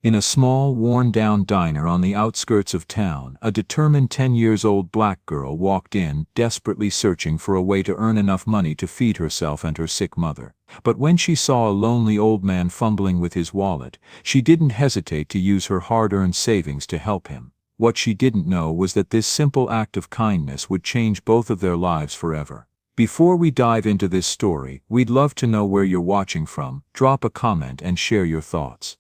In a small, worn-down diner on the outskirts of town, a determined 10-year-old black girl walked in, desperately searching for a way to earn enough money to feed herself and her sick mother. But when she saw a lonely old man fumbling with his wallet, she didn't hesitate to use her hard-earned savings to help him. What she didn't know was that this simple act of kindness would change both of their lives forever. Before we dive into this story, we'd love to know where you're watching from. Drop a comment and share your thoughts.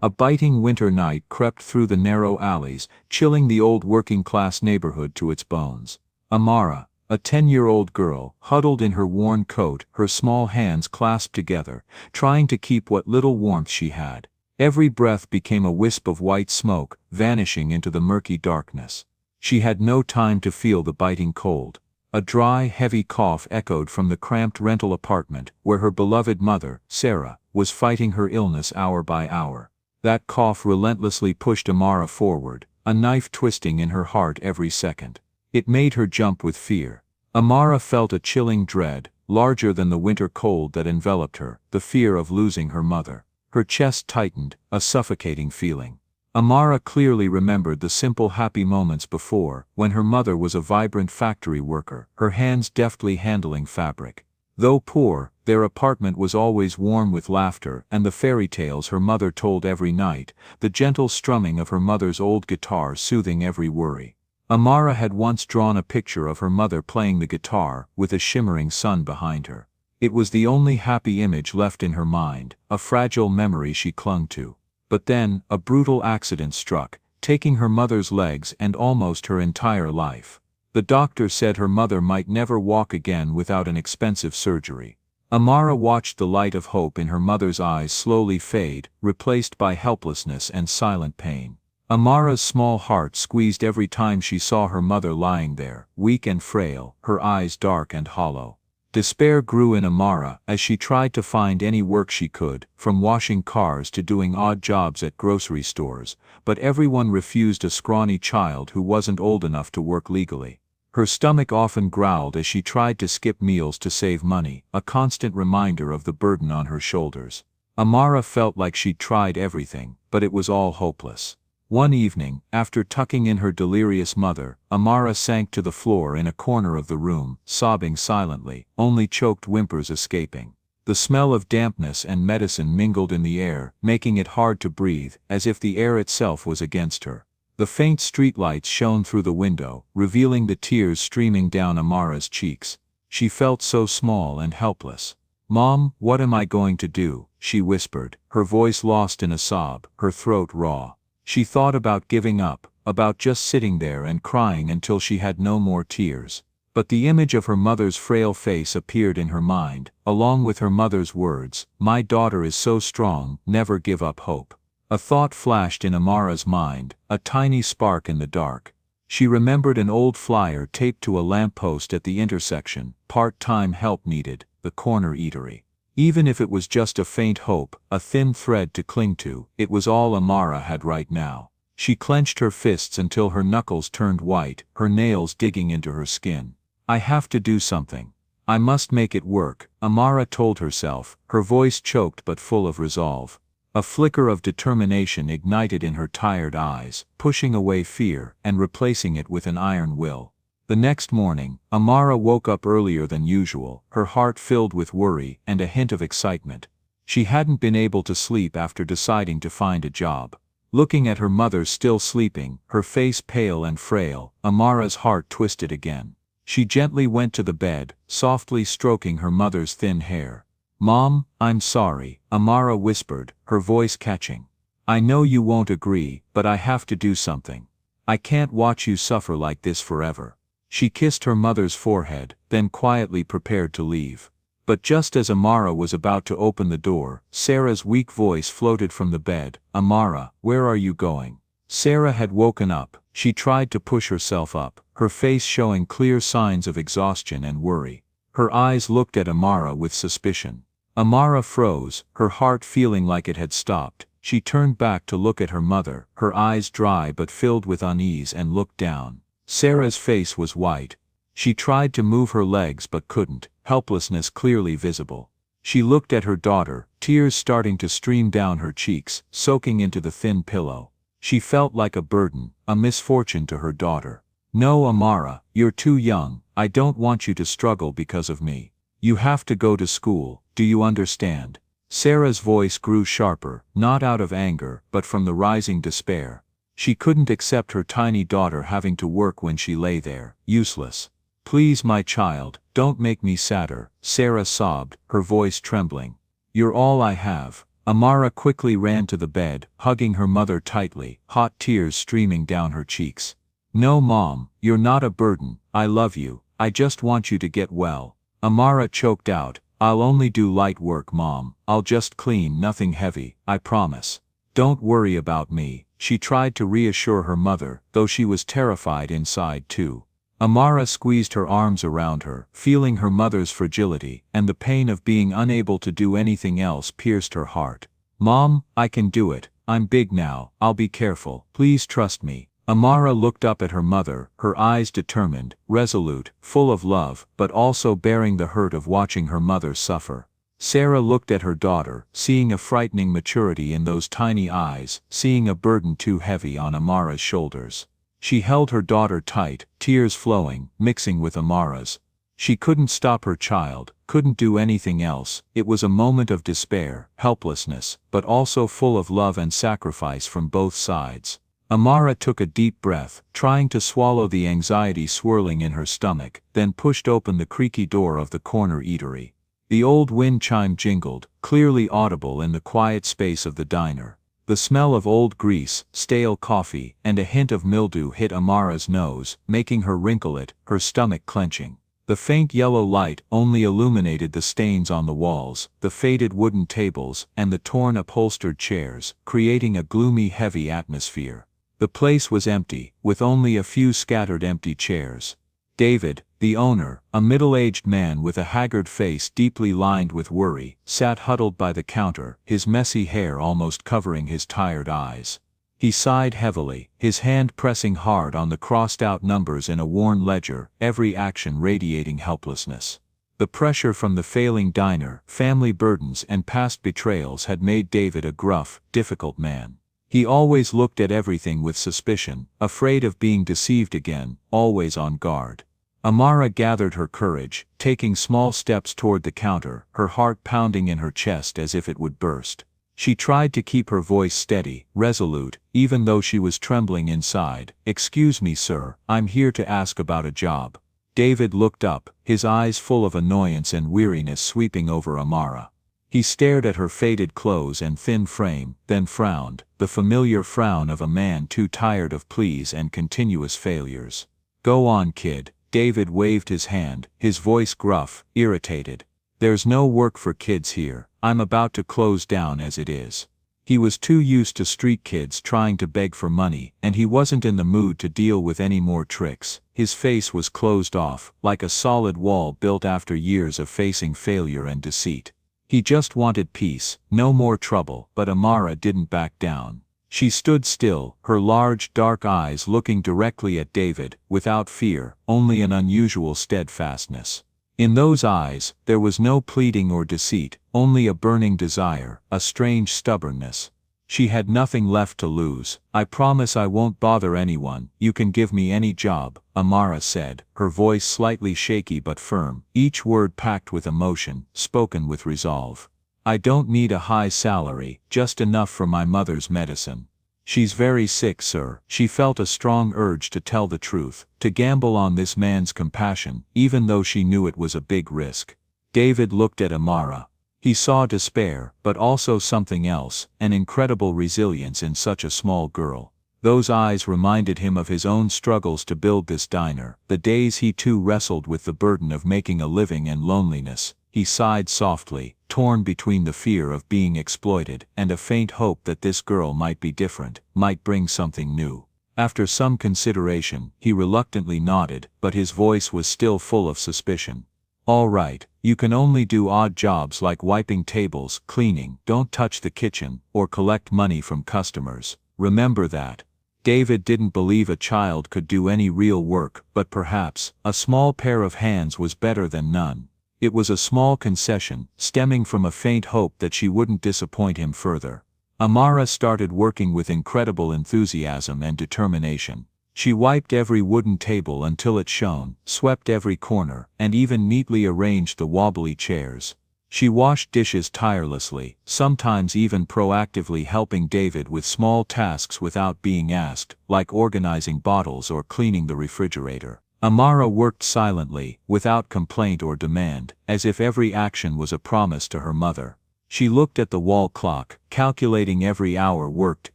A biting winter night crept through the narrow alleys, chilling the old working-class neighborhood to its bones. Amara, a 10-year-old girl, huddled in her worn coat, her small hands clasped together, trying to keep what little warmth she had. Every breath became a wisp of white smoke, vanishing into the murky darkness. She had no time to feel the biting cold. A dry, heavy cough echoed from the cramped rental apartment, where her beloved mother, Sarah, was fighting her illness hour by hour. That cough relentlessly pushed Amara forward, a knife twisting in her heart every second. It made her jump with fear. Amara felt a chilling dread, larger than the winter cold that enveloped her, the fear of losing her mother. Her chest tightened, a suffocating feeling. Amara clearly remembered the simple happy moments before, when her mother was a vibrant factory worker, her hands deftly handling fabric. Though poor, their apartment was always warm with laughter and the fairy tales her mother told every night, the gentle strumming of her mother's old guitar soothing every worry. Amara had once drawn a picture of her mother playing the guitar, with a shimmering sun behind her. It was the only happy image left in her mind, a fragile memory she clung to. But then, a brutal accident struck, taking her mother's legs and almost her entire life. The doctor said her mother might never walk again without an expensive surgery. Amara watched the light of hope in her mother's eyes slowly fade, replaced by helplessness and silent pain. Amara's small heart squeezed every time she saw her mother lying there, weak and frail, her eyes dark and hollow. Despair grew in Amara as she tried to find any work she could, from washing cars to doing odd jobs at grocery stores, but everyone refused a scrawny child who wasn't old enough to work legally. Her stomach often growled as she tried to skip meals to save money, a constant reminder of the burden on her shoulders. Amara felt like she'd tried everything, but it was all hopeless. One evening, after tucking in her delirious mother, Amara sank to the floor in a corner of the room, sobbing silently, only choked whimpers escaping. The smell of dampness and medicine mingled in the air, making it hard to breathe, as if the air itself was against her. The faint streetlights shone through the window, revealing the tears streaming down Amara's cheeks. She felt so small and helpless. "Mom, what am I going to do?" she whispered, her voice lost in a sob, her throat raw. She thought about giving up, about just sitting there and crying until she had no more tears. But the image of her mother's frail face appeared in her mind, along with her mother's words, "My daughter is so strong, never give up hope." A thought flashed in Amara's mind, a tiny spark in the dark. She remembered an old flyer taped to a lamppost at the intersection, "Part-time help needed, the corner eatery." Even if it was just a faint hope, a thin thread to cling to, it was all Amara had right now. She clenched her fists until her knuckles turned white, her nails digging into her skin. "I have to do something. I must make it work," Amara told herself, her voice choked but full of resolve. A flicker of determination ignited in her tired eyes, pushing away fear and replacing it with an iron will. The next morning, Amara woke up earlier than usual, her heart filled with worry and a hint of excitement. She hadn't been able to sleep after deciding to find a job. Looking at her mother still sleeping, her face pale and frail, Amara's heart twisted again. She gently went to the bed, softly stroking her mother's thin hair. "Mom, I'm sorry," Amara whispered, her voice catching. "I know you won't agree, but I have to do something. I can't watch you suffer like this forever." She kissed her mother's forehead, then quietly prepared to leave. But just as Amara was about to open the door, Sarah's weak voice floated from the bed, "Amara, where are you going?" Sarah had woken up. She tried to push herself up, her face showing clear signs of exhaustion and worry. Her eyes looked at Amara with suspicion. Amara froze, her heart feeling like it had stopped. She turned back to look at her mother, her eyes dry but filled with unease, and looked down. Sarah's face was white. She tried to move her legs but couldn't, helplessness clearly visible. She looked at her daughter, tears starting to stream down her cheeks, soaking into the thin pillow. She felt like a burden, a misfortune to her daughter. "No, Amara, you're too young. I don't want you to struggle because of me. You have to go to school, do you understand?" Sarah's voice grew sharper, not out of anger, but from the rising despair. She couldn't accept her tiny daughter having to work when she lay there, useless. "Please, my child, don't make me sadder," Sarah sobbed, her voice trembling. "You're all I have." Amara quickly ran to the bed, hugging her mother tightly, hot tears streaming down her cheeks. "No, Mom, you're not a burden. I love you. I just want you to get well." Amara choked out, "I'll only do light work, Mom. I'll just clean, nothing heavy, I promise. Don't worry about me." She tried to reassure her mother, though she was terrified inside too. Amara squeezed her arms around her, feeling her mother's fragility, and the pain of being unable to do anything else pierced her heart. "Mom, I can do it. I'm big now. I'll be careful. Please trust me." Amara looked up at her mother, her eyes determined, resolute, full of love, but also bearing the hurt of watching her mother suffer. Sarah looked at her daughter, seeing a frightening maturity in those tiny eyes, seeing a burden too heavy on Amara's shoulders. She held her daughter tight, tears flowing, mixing with Amara's. She couldn't stop her child, couldn't do anything else. It was a moment of despair, helplessness, but also full of love and sacrifice from both sides. Amara took a deep breath, trying to swallow the anxiety swirling in her stomach, then pushed open the creaky door of the corner eatery. The old wind chime jingled, clearly audible in the quiet space of the diner. The smell of old grease, stale coffee, and a hint of mildew hit Amara's nose, making her wrinkle it, her stomach clenching. The faint yellow light only illuminated the stains on the walls, the faded wooden tables, and the torn upholstered chairs, creating a gloomy, heavy atmosphere. The place was empty, with only a few scattered empty chairs. David, the owner, a middle-aged man with a haggard face deeply lined with worry, sat huddled by the counter, his messy hair almost covering his tired eyes. He sighed heavily, his hand pressing hard on the crossed-out numbers in a worn ledger, every action radiating helplessness. The pressure from the failing diner, family burdens and past betrayals had made David a gruff, difficult man. He always looked at everything with suspicion, afraid of being deceived again, always on guard. Amara gathered her courage, taking small steps toward the counter, her heart pounding in her chest as if it would burst. She tried to keep her voice steady, resolute, even though she was trembling inside. "Excuse me, sir, I'm here to ask about a job." David looked up, his eyes full of annoyance and weariness sweeping over Amara. He stared at her faded clothes and thin frame, then frowned, the familiar frown of a man too tired of pleas and continuous failures. "Go on, kid." David waved his hand, his voice gruff, irritated. "There's no work for kids here. I'm about to close down as it is." He was too used to street kids trying to beg for money, and he wasn't in the mood to deal with any more tricks. His face was closed off, like a solid wall built after years of facing failure and deceit. He just wanted peace, no more trouble, but Amara didn't back down. She stood still, her large, dark eyes looking directly at David, without fear, only an unusual steadfastness. In those eyes, there was no pleading or deceit, only a burning desire, a strange stubbornness. She had nothing left to lose. "I promise I won't bother anyone. You can give me any job," Amara said, her voice slightly shaky but firm, each word packed with emotion, spoken with resolve. "I don't need a high salary, just enough for my mother's medicine. She's very sick, sir." She felt a strong urge to tell the truth, to gamble on this man's compassion, even though she knew it was a big risk. David looked at Amara. He saw despair, but also something else, an incredible resilience in such a small girl. Those eyes reminded him of his own struggles to build this diner, the days he too wrestled with the burden of making a living and loneliness. He sighed softly, torn between the fear of being exploited and a faint hope that this girl might be different, might bring something new. After some consideration, he reluctantly nodded, but his voice was still full of suspicion. "All right, you can only do odd jobs like wiping tables, cleaning, don't touch the kitchen, or collect money from customers. Remember that." David didn't believe a child could do any real work, but perhaps a small pair of hands was better than none. It was a small concession, stemming from a faint hope that she wouldn't disappoint him further. Amara started working with incredible enthusiasm and determination. She wiped every wooden table until it shone, swept every corner, and even neatly arranged the wobbly chairs. She washed dishes tirelessly, sometimes even proactively helping David with small tasks without being asked, like organizing bottles or cleaning the refrigerator. Amara worked silently, without complaint or demand, as if every action was a promise to her mother. She looked at the wall clock, calculating every hour worked,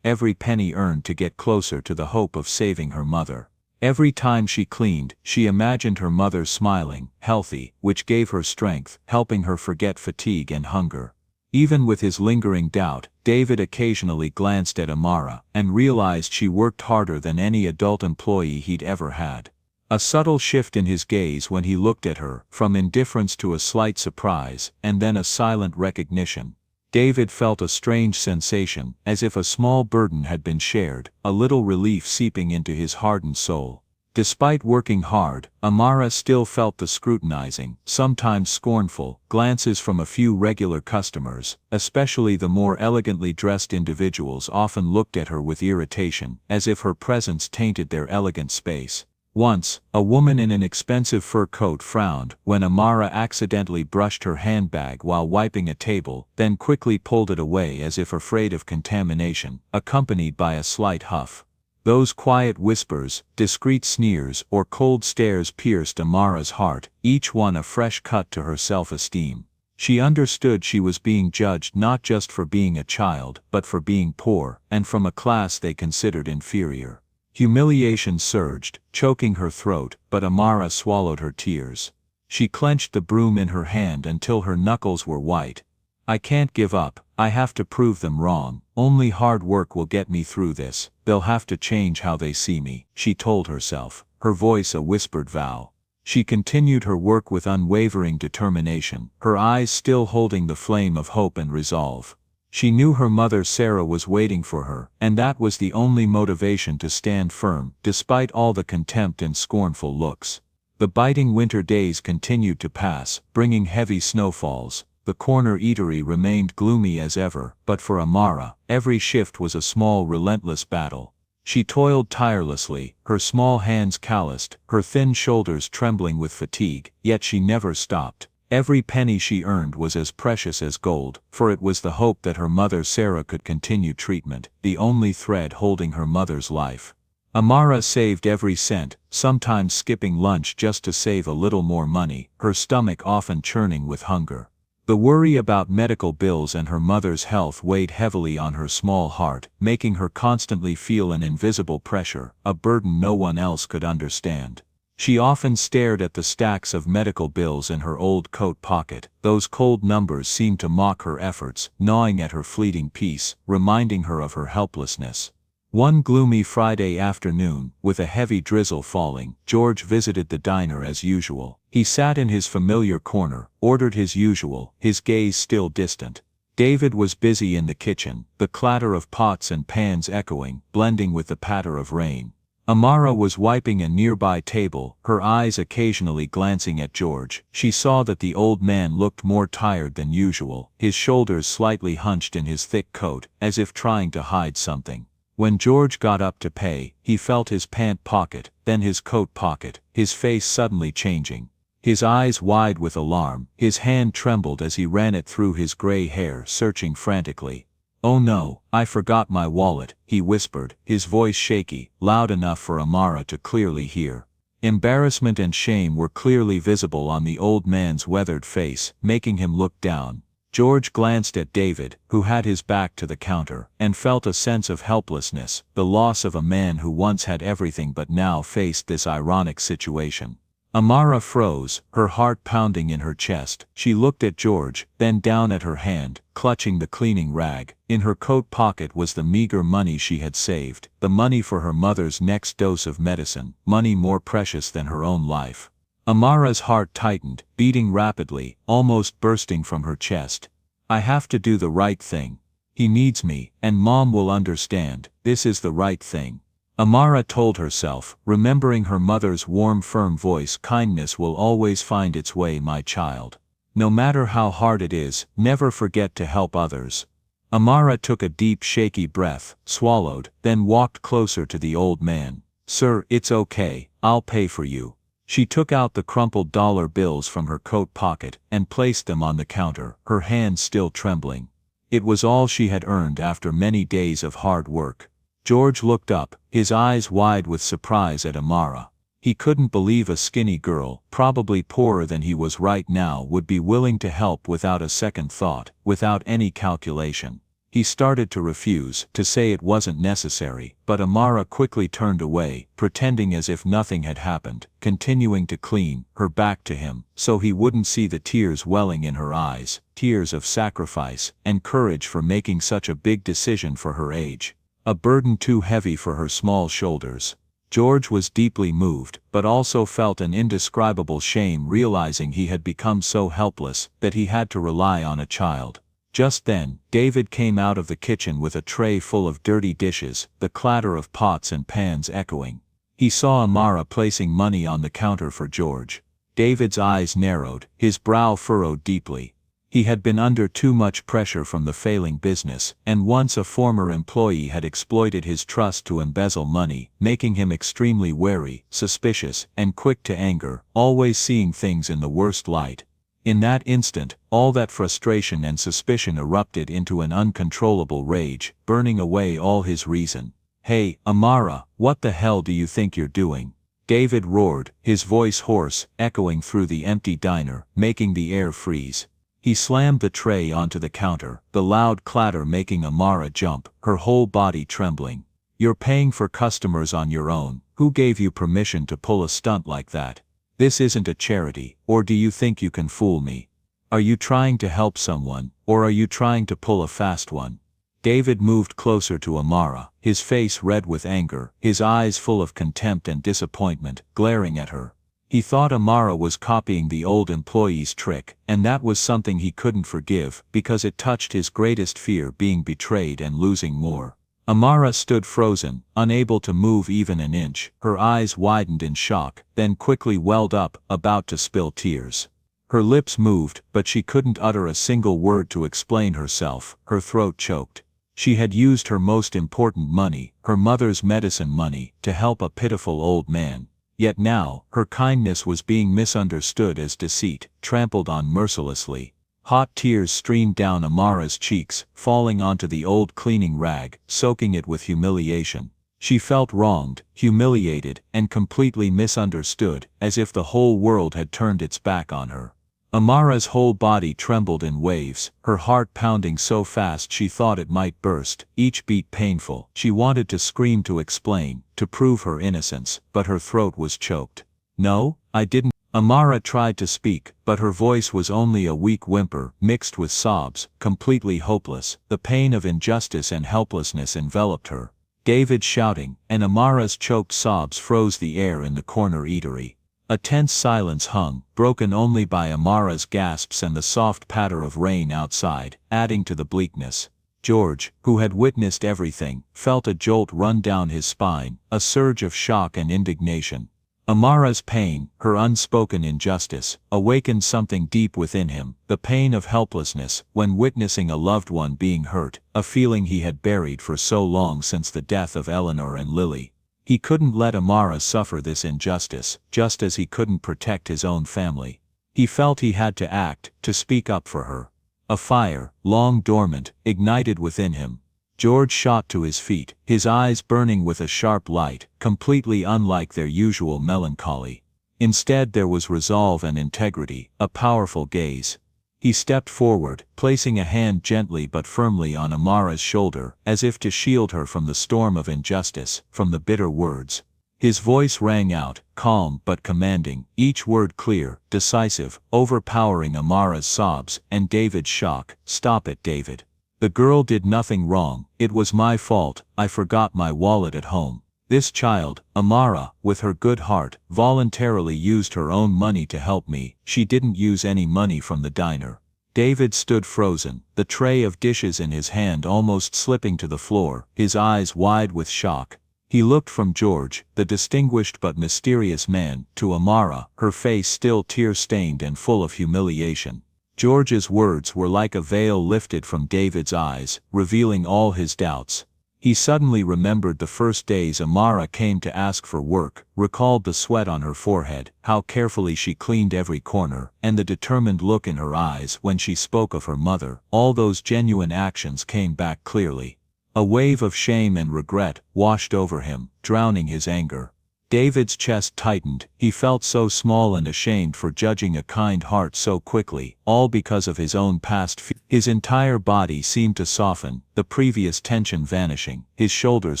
every penny earned to get closer to the hope of saving her mother. Every time she cleaned, she imagined her mother smiling, healthy, which gave her strength, helping her forget fatigue and hunger. Even with his lingering doubt, David occasionally glanced at Amara and realized she worked harder than any adult employee he'd ever had. A subtle shift in his gaze when he looked at her, from indifference to a slight surprise, and then a silent recognition. David felt a strange sensation, as if a small burden had been shared, a little relief seeping into his hardened soul. Despite working hard, Amara still felt the scrutinizing, sometimes scornful, glances from a few regular customers, especially the more elegantly dressed individuals often looked at her with irritation, as if her presence tainted their elegant space. Once, a woman in an expensive fur coat frowned when Amara accidentally brushed her handbag while wiping a table, then quickly pulled it away as if afraid of contamination, accompanied by a slight huff. Those quiet whispers, discreet sneers, or cold stares pierced Amara's heart, each one a fresh cut to her self-esteem. She understood she was being judged not just for being a child, but for being poor, and from a class they considered inferior. Humiliation surged, choking her throat, but Amara swallowed her tears. She clenched the broom in her hand until her knuckles were white. "I can't give up, I have to prove them wrong, only hard work will get me through this, they'll have to change how they see me," she told herself, her voice a whispered vow. She continued her work with unwavering determination, her eyes still holding the flame of hope and resolve. She knew her mother Sarah was waiting for her, and that was the only motivation to stand firm, despite all the contempt and scornful looks. The biting winter days continued to pass, bringing heavy snowfalls. The corner eatery remained gloomy as ever, but for Amara, every shift was a small relentless battle. She toiled tirelessly, her small hands calloused, her thin shoulders trembling with fatigue, yet she never stopped. Every penny she earned was as precious as gold, for it was the hope that her mother Sarah could continue treatment, the only thread holding her mother's life. Amara saved every cent, sometimes skipping lunch just to save a little more money, her stomach often churning with hunger. The worry about medical bills and her mother's health weighed heavily on her small heart, making her constantly feel an invisible pressure, a burden no one else could understand. She often stared at the stacks of medical bills in her old coat pocket. Those cold numbers seemed to mock her efforts, gnawing at her fleeting peace, reminding her of her helplessness. One gloomy Friday afternoon, with a heavy drizzle falling, George visited the diner as usual. He sat in his familiar corner, ordered his usual, his gaze still distant. David was busy in the kitchen, the clatter of pots and pans echoing, blending with the patter of rain. Amara was wiping a nearby table, her eyes occasionally glancing at George. She saw that the old man looked more tired than usual, his shoulders slightly hunched in his thick coat, as if trying to hide something. When George got up to pay, he felt his pant pocket, then his coat pocket, his face suddenly changing. His eyes wide with alarm, his hand trembled as he ran it through his gray hair, searching frantically. "Oh no, I forgot my wallet," he whispered, his voice shaky, loud enough for Amara to clearly hear. Embarrassment and shame were clearly visible on the old man's weathered face, making him look down. George glanced at David, who had his back to the counter, and felt a sense of helplessness, the loss of a man who once had everything but now faced this ironic situation. Amara froze, her heart pounding in her chest. She looked at George, then down at her hand, clutching the cleaning rag. In her coat pocket was the meager money she had saved, the money for her mother's next dose of medicine, money more precious than her own life. Amara's heart tightened, beating rapidly, almost bursting from her chest. "I have to do the right thing. He needs me, and Mom will understand. This is the right thing." Amara told herself, remembering her mother's warm firm voice, "Kindness will always find its way, my child." No matter how hard it is, never forget to help others. Amara took a deep shaky breath, swallowed, then walked closer to the old man. Sir, it's okay, I'll pay for you. She took out the crumpled dollar bills from her coat pocket and placed them on the counter, her hands still trembling. It was all she had earned after many days of hard work. George looked up, his eyes wide with surprise at Amara. He couldn't believe a skinny girl, probably poorer than he was right now, would be willing to help without a second thought, without any calculation. He started to refuse, to say it wasn't necessary, but Amara quickly turned away, pretending as if nothing had happened, continuing to clean, her back to him, so he wouldn't see the tears welling in her eyes, tears of sacrifice and courage for making such a big decision for her age. A burden too heavy for her small shoulders. George was deeply moved, but also felt an indescribable shame realizing he had become so helpless that he had to rely on a child. Just then, David came out of the kitchen with a tray full of dirty dishes, the clatter of pots and pans echoing. He saw Amara placing money on the counter for George. David's eyes narrowed, his brow furrowed deeply. He had been under too much pressure from the failing business, and once a former employee had exploited his trust to embezzle money, making him extremely wary, suspicious, and quick to anger, always seeing things in the worst light. In that instant, all that frustration and suspicion erupted into an uncontrollable rage, burning away all his reason. Hey, Amara, what the hell do you think you're doing? David roared, his voice hoarse, echoing through the empty diner, making the air freeze. He slammed the tray onto the counter, the loud clatter making Amara jump, her whole body trembling. You're paying for customers on your own. Who gave you permission to pull a stunt like that? This isn't a charity, or do you think you can fool me? Are you trying to help someone, or are you trying to pull a fast one? David moved closer to Amara, his face red with anger, his eyes full of contempt and disappointment, glaring at her. He thought Amara was copying the old employee's trick, and that was something he couldn't forgive, because it touched his greatest fear, being betrayed and losing more. Amara stood frozen, unable to move even an inch, her eyes widened in shock, then quickly welled up, about to spill tears. Her lips moved, but she couldn't utter a single word to explain herself, her throat choked. She had used her most important money, her mother's medicine money, to help a pitiful old man. Yet now, her kindness was being misunderstood as deceit, trampled on mercilessly. Hot tears streamed down Amara's cheeks, falling onto the old cleaning rag, soaking it with humiliation. She felt wronged, humiliated, and completely misunderstood, as if the whole world had turned its back on her. Amara's whole body trembled in waves, her heart pounding so fast she thought it might burst, each beat painful. She wanted to scream, to explain, to prove her innocence, but her throat was choked. No, I didn't. Amara tried to speak, but her voice was only a weak whimper, mixed with sobs, completely hopeless. The pain of injustice and helplessness enveloped her. David shouting, and Amara's choked sobs froze the air in the corner eatery. A tense silence hung, broken only by Amara's gasps and the soft patter of rain outside, adding to the bleakness. George, who had witnessed everything, felt a jolt run down his spine, a surge of shock and indignation. Amara's pain, her unspoken injustice, awakened something deep within him, the pain of helplessness, when witnessing a loved one being hurt, a feeling he had buried for so long since the death of Eleanor and Lily. He couldn't let Amara suffer this injustice, just as he couldn't protect his own family. He felt he had to act, to speak up for her. A fire, long dormant, ignited within him. George shot to his feet, his eyes burning with a sharp light, completely unlike their usual melancholy. Instead there was resolve and integrity, a powerful gaze. He stepped forward, placing a hand gently but firmly on Amara's shoulder, as if to shield her from the storm of injustice, from the bitter words. His voice rang out, calm but commanding, each word clear, decisive, overpowering Amara's sobs and David's shock. Stop it, David. The girl did nothing wrong. It was my fault. I forgot my wallet at home. This child, Amara, with her good heart, voluntarily used her own money to help me. She didn't use any money from the diner. David stood frozen, the tray of dishes in his hand almost slipping to the floor, his eyes wide with shock. He looked from George, the distinguished but mysterious man, to Amara, her face still tear-stained and full of humiliation. George's words were like a veil lifted from David's eyes, revealing all his doubts. He suddenly remembered the first days Amara came to ask for work, recalled the sweat on her forehead, how carefully she cleaned every corner, and the determined look in her eyes when she spoke of her mother. All those genuine actions came back clearly. A wave of shame and regret washed over him, drowning his anger. David's chest tightened. He felt so small and ashamed for judging a kind heart so quickly, all because of his own past fears. His entire body seemed to soften, the previous tension vanishing, his shoulders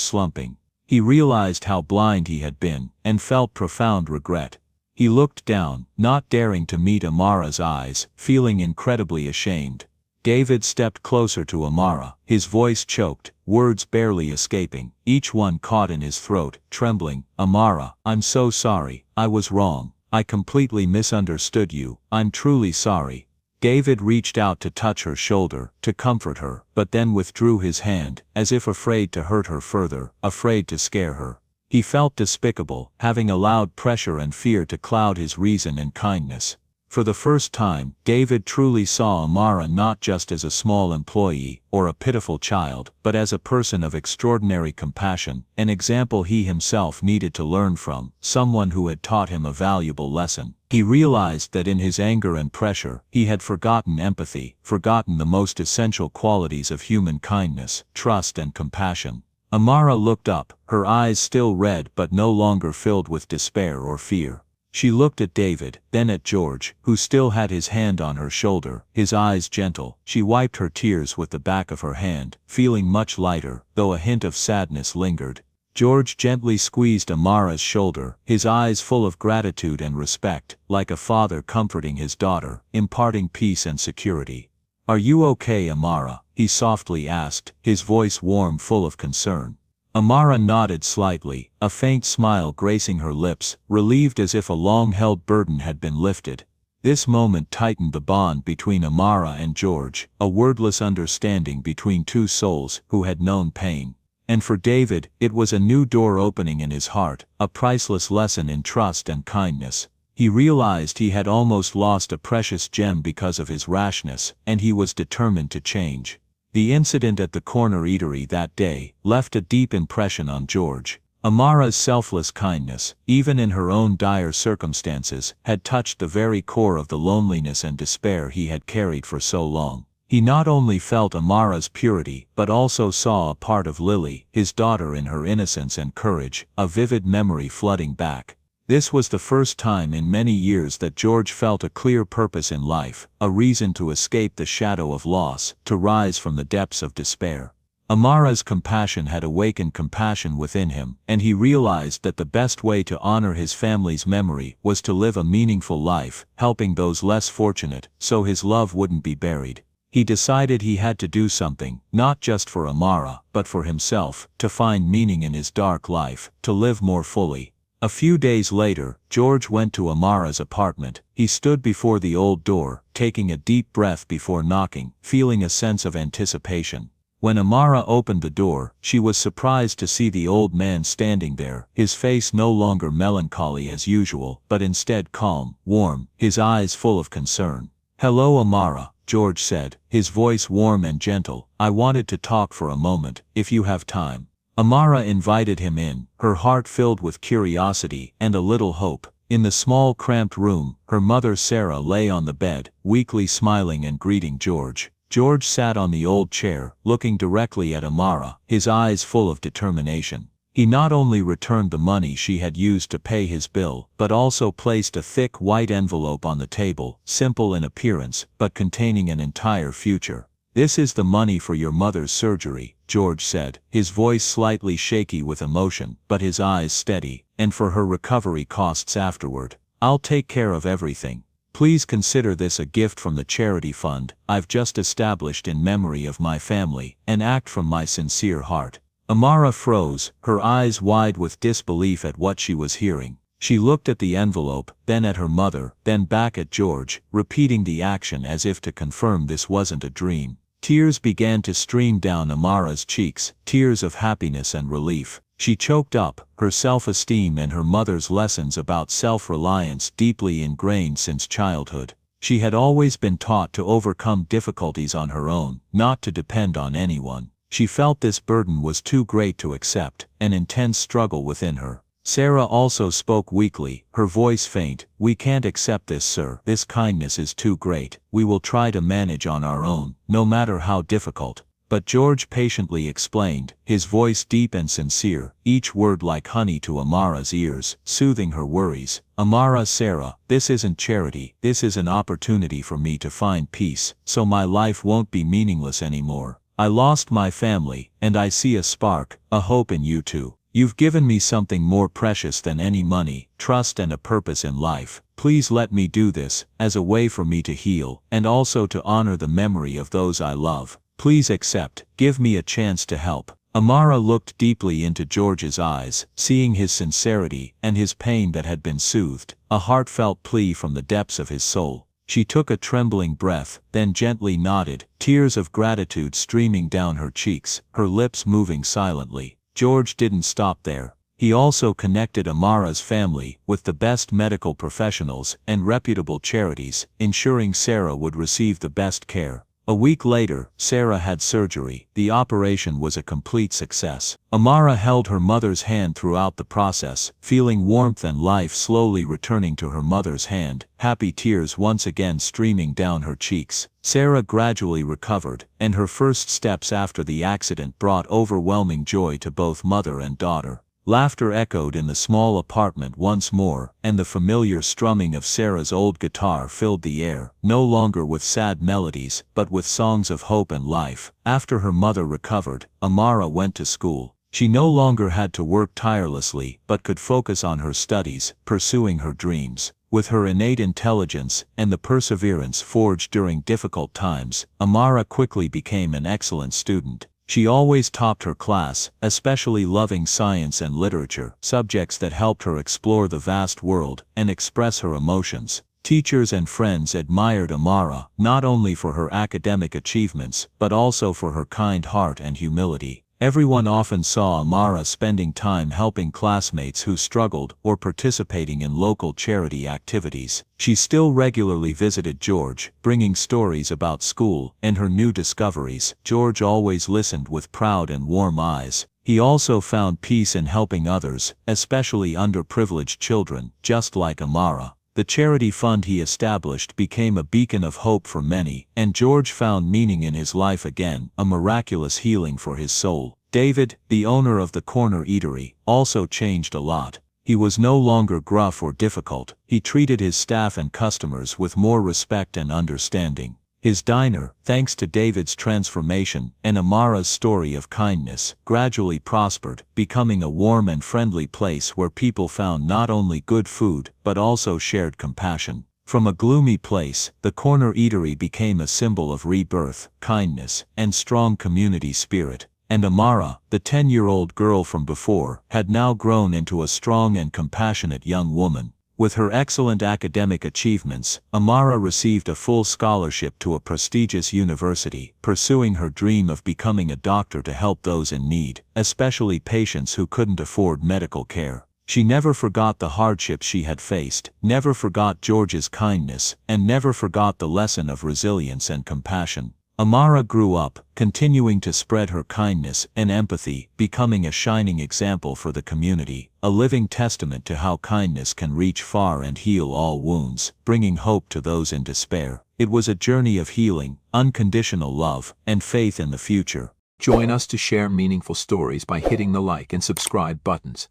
slumping. He realized how blind he had been, and felt profound regret. He looked down, not daring to meet Amara's eyes, feeling incredibly ashamed. David stepped closer to Amara, his voice choked, words barely escaping, each one caught in his throat, trembling. "Amara, I'm so sorry, I was wrong, I completely misunderstood you, I'm truly sorry." David reached out to touch her shoulder, to comfort her, but then withdrew his hand, as if afraid to hurt her further, afraid to scare her. He felt despicable, having allowed pressure and fear to cloud his reason and kindness. For the first time, David truly saw Amara not just as a small employee, or a pitiful child, but as a person of extraordinary compassion, an example he himself needed to learn from, someone who had taught him a valuable lesson. He realized that in his anger and pressure, he had forgotten empathy, forgotten the most essential qualities of human kindness, trust and compassion. Amara looked up, her eyes still red but no longer filled with despair or fear. She looked at David, then at George, who still had his hand on her shoulder, his eyes gentle. She wiped her tears with the back of her hand, feeling much lighter, though a hint of sadness lingered. George gently squeezed Amara's shoulder, his eyes full of gratitude and respect, like a father comforting his daughter, imparting peace and security. "Are you okay, Amara?" he softly asked, his voice warm, full of concern. Amara nodded slightly, a faint smile gracing her lips, relieved as if a long-held burden had been lifted. This moment tightened the bond between Amara and George, a wordless understanding between two souls who had known pain. And for David, it was a new door opening in his heart, a priceless lesson in trust and kindness. He realized he had almost lost a precious gem because of his rashness, and he was determined to change. The incident at the corner eatery that day left a deep impression on George. Amara's selfless kindness, even in her own dire circumstances, had touched the very core of the loneliness and despair he had carried for so long. He not only felt Amara's purity, but also saw a part of Lily, his daughter, in her innocence and courage, a vivid memory flooding back. This was the first time in many years that George felt a clear purpose in life, a reason to escape the shadow of loss, to rise from the depths of despair. Amara's compassion had awakened compassion within him, and he realized that the best way to honor his family's memory was to live a meaningful life, helping those less fortunate, so his love wouldn't be buried. He decided he had to do something, not just for Amara, but for himself, to find meaning in his dark life, to live more fully. A few days later, George went to Amara's apartment. He stood before the old door, taking a deep breath before knocking, feeling a sense of anticipation. When Amara opened the door, she was surprised to see the old man standing there, his face no longer melancholy as usual, but instead calm, warm, his eyes full of concern. "Hello, Amara," George said, his voice warm and gentle. "I wanted to talk for a moment, if you have time." Amara invited him in, her heart filled with curiosity and a little hope. In the small cramped room, her mother Sarah lay on the bed, weakly smiling and greeting George. George sat on the old chair, looking directly at Amara, his eyes full of determination. He not only returned the money she had used to pay his bill, but also placed a thick white envelope on the table, simple in appearance, but containing an entire future. "This is the money for your mother's surgery," George said, his voice slightly shaky with emotion, but his eyes steady, "and for her recovery costs afterward. I'll take care of everything. Please consider this a gift from the charity fund I've just established in memory of my family, an act from my sincere heart." Amara froze, her eyes wide with disbelief at what she was hearing. She looked at the envelope, then at her mother, then back at George, repeating the action as if to confirm this wasn't a dream. Tears began to stream down Amara's cheeks, tears of happiness and relief. She choked up, her self-esteem and her mother's lessons about self-reliance deeply ingrained since childhood. She had always been taught to overcome difficulties on her own, not to depend on anyone. She felt this burden was too great to accept, an intense struggle within her. Sarah also spoke weakly, her voice faint. "We can't accept this, sir. This kindness is too great. We will try to manage on our own, no matter how difficult." But George patiently explained, his voice deep and sincere, each word like honey to Amara's ears, soothing her worries. "Amara, Sarah, this isn't charity. This is an opportunity for me to find peace, so my life won't be meaningless anymore. I lost my family, and I see a spark, a hope in you two. You've given me something more precious than any money, trust and a purpose in life. Please let me do this, as a way for me to heal, and also to honor the memory of those I love. Please accept, give me a chance to help." Amara looked deeply into George's eyes, seeing his sincerity and his pain that had been soothed, a heartfelt plea from the depths of his soul. She took a trembling breath, then gently nodded, tears of gratitude streaming down her cheeks, her lips moving silently. George didn't stop there. He also connected Amara's family with the best medical professionals and reputable charities, ensuring Sarah would receive the best care. A week later, Sarah had surgery. The operation was a complete success. Amara held her mother's hand throughout the process, feeling warmth and life slowly returning to her mother's hand, happy tears once again streaming down her cheeks. Sarah gradually recovered, and her first steps after the accident brought overwhelming joy to both mother and daughter. Laughter echoed in the small apartment once more, and the familiar strumming of Sarah's old guitar filled the air, no longer with sad melodies, but with songs of hope and life. After her mother recovered, Amara went to school. She no longer had to work tirelessly, but could focus on her studies, pursuing her dreams. With her innate intelligence and the perseverance forged during difficult times, Amara quickly became an excellent student. She always topped her class, especially loving science and literature, subjects that helped her explore the vast world and express her emotions. Teachers and friends admired Amara, not only for her academic achievements, but also for her kind heart and humility. Everyone often saw Amara spending time helping classmates who struggled or participating in local charity activities. She still regularly visited George, bringing stories about school and her new discoveries. George always listened with proud and warm eyes. He also found peace in helping others, especially underprivileged children, just like Amara. The charity fund he established became a beacon of hope for many, and George found meaning in his life again, a miraculous healing for his soul. David, the owner of the corner eatery, also changed a lot. He was no longer gruff or difficult. He treated his staff and customers with more respect and understanding. His diner, thanks to David's transformation and Amara's story of kindness, gradually prospered, becoming a warm and friendly place where people found not only good food, but also shared compassion. From a gloomy place, the corner eatery became a symbol of rebirth, kindness, and strong community spirit. And Amara, the 10-year-old girl from before, had now grown into a strong and compassionate young woman. With her excellent academic achievements, Amara received a full scholarship to a prestigious university, pursuing her dream of becoming a doctor to help those in need, especially patients who couldn't afford medical care. She never forgot the hardships she had faced, never forgot George's kindness, and never forgot the lesson of resilience and compassion. Amara grew up, continuing to spread her kindness and empathy, becoming a shining example for the community, a living testament to how kindness can reach far and heal all wounds, bringing hope to those in despair. It was a journey of healing, unconditional love, and faith in the future. Join us to share meaningful stories by hitting the like and subscribe buttons.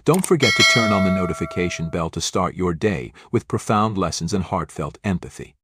Don't forget to turn on the notification bell to start your day with profound lessons and heartfelt empathy.